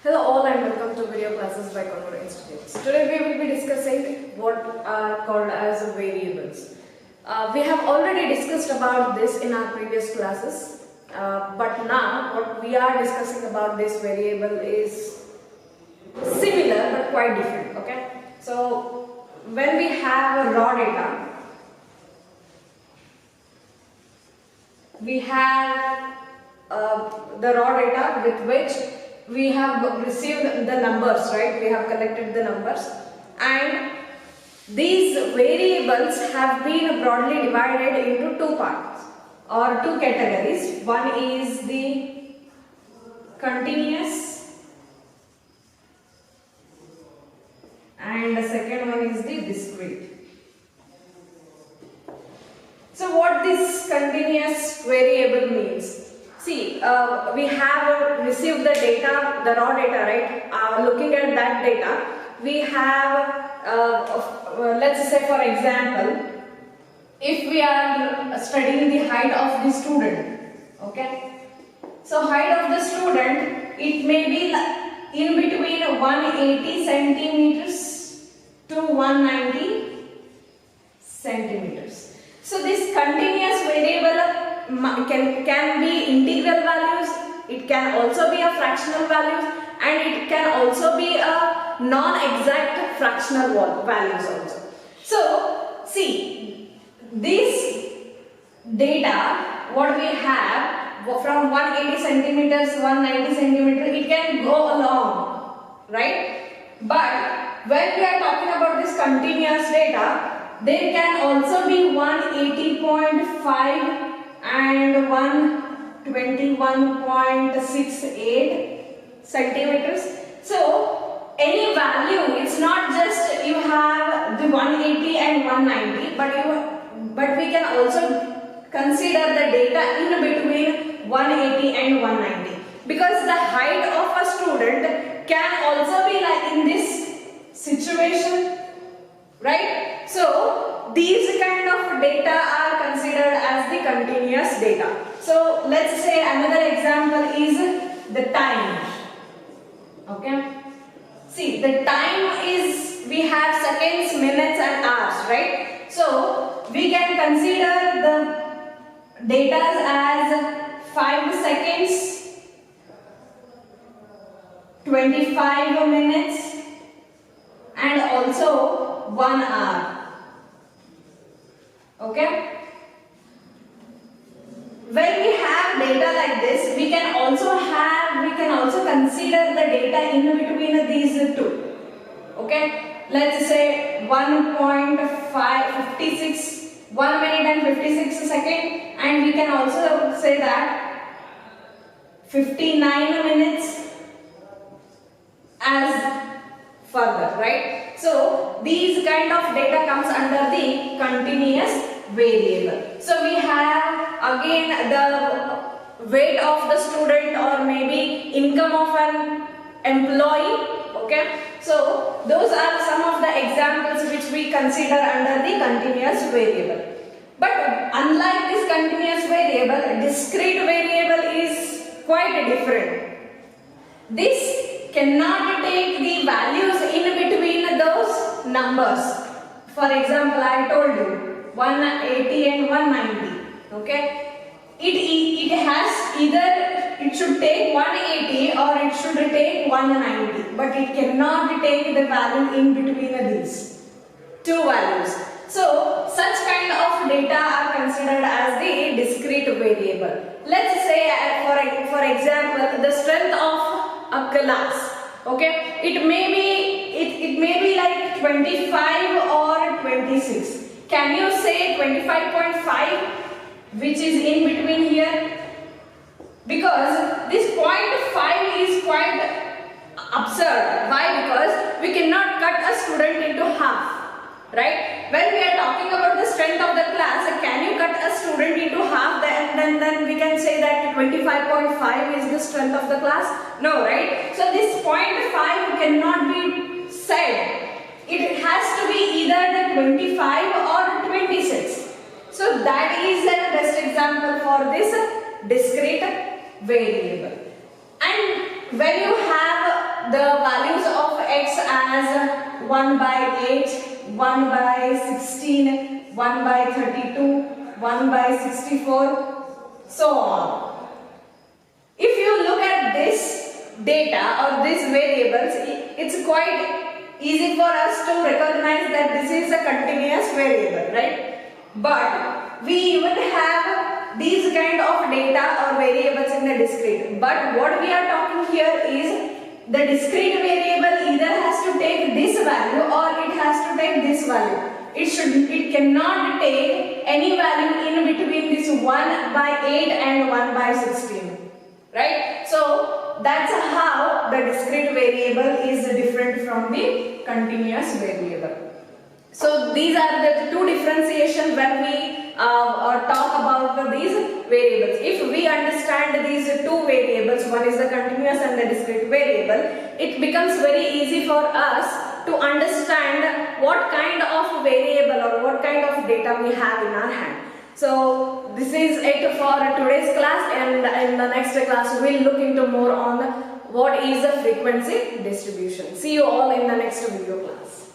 Hello all and welcome to video classes by Konnur Institute. Today we will be discussing what are called as variables. We have already discussed about this in our previous classes, but now what we are discussing about this variable is similar but quite different. Okay, so when we have a raw data, we have the raw data with which we have received the numbers, right? We have collected the numbers, and these variables have been broadly divided into two parts or two categories. One is the continuous and the second one is the discrete. So what this continuous variable means? See, we have received the data, the raw data, right? Looking at that data, we have, let's say for example, if we are studying the height of the student, okay? So height of the student, it may be in between 180 centimeters to 190 centimeters. So this continuous variable can be integral values, it can also be a fractional values, and it can also be a non-exact fractional values also. So see, this data what we have from 180 centimeters 190 centimeters, it can go along, right? But when we are talking about this continuous data, there can also be 180.5 and 121.68 centimeters. So any value, it's not just you have the 180 and 190, but we can also consider the data in between 180 and 190, because the height of a student can also be like in this situation, right? So these kind of data are considered as the continuous data. So let's say another example is the time. Okay, see, the time is, we have seconds, minutes and hours, right? So we can consider the data as 5 seconds, 25 minutes and also 1 hour. Okay, when we have data like this, we can also consider the data in between these two. Okay, let's say 1.56 1 minute and 56 second, and we can also say that 59 minutes as further, right? So these kind of data comes under the continuous variable. So we have again the weight of the student or maybe income of an employee. Okay, so those are some of the examples which we consider under the continuous variable. But unlike this continuous variable, a discrete variable is quite different. This cannot take the values in between those numbers. For example, I told you 180 and 190. Okay, it has either it should take 180 or it should take 190, but it cannot take the value in between these two values. So such kind of data are considered as the discrete variable. Let's say for example, the strength of a class. Okay, it may be like 25 or 26. Can you say 25.5, which is in between here? Because this 0.5 is quite absurd. Why? Because we cannot cut a student into half, right? When we are talking about the strength of the class, can you cut a student into half and then we can say that 25.5 is the strength of the class? No, right? So this 0.5 cannot be said. It has to be either the 25 or 26. So that is the best example for this discrete variable. And when you have the values of x as 1 by 8, 1 by 16, 1 by 32, 1 by 64, so on. If you look at this data or these variables, it's quite easy for us to recognize that this is a continuous variable, right? But we even have these kind of data or variables in the discrete. But what we are talking here is the discrete variable either has to take this value or it has to take this value. It cannot take any value in between this 1 by 8 and 1 by 16, right? So that's how the discrete variable is different from the continuous variable. So these are the two differentiations when we talk about these variables. If we understand these two variables, one is the continuous and the discrete variable, it becomes very easy for us to understand what kind of variable or what kind of data we have in our hand. So this is it for today's class, and in the next class we will look into more on what is the frequency distribution. See you all in the next video class.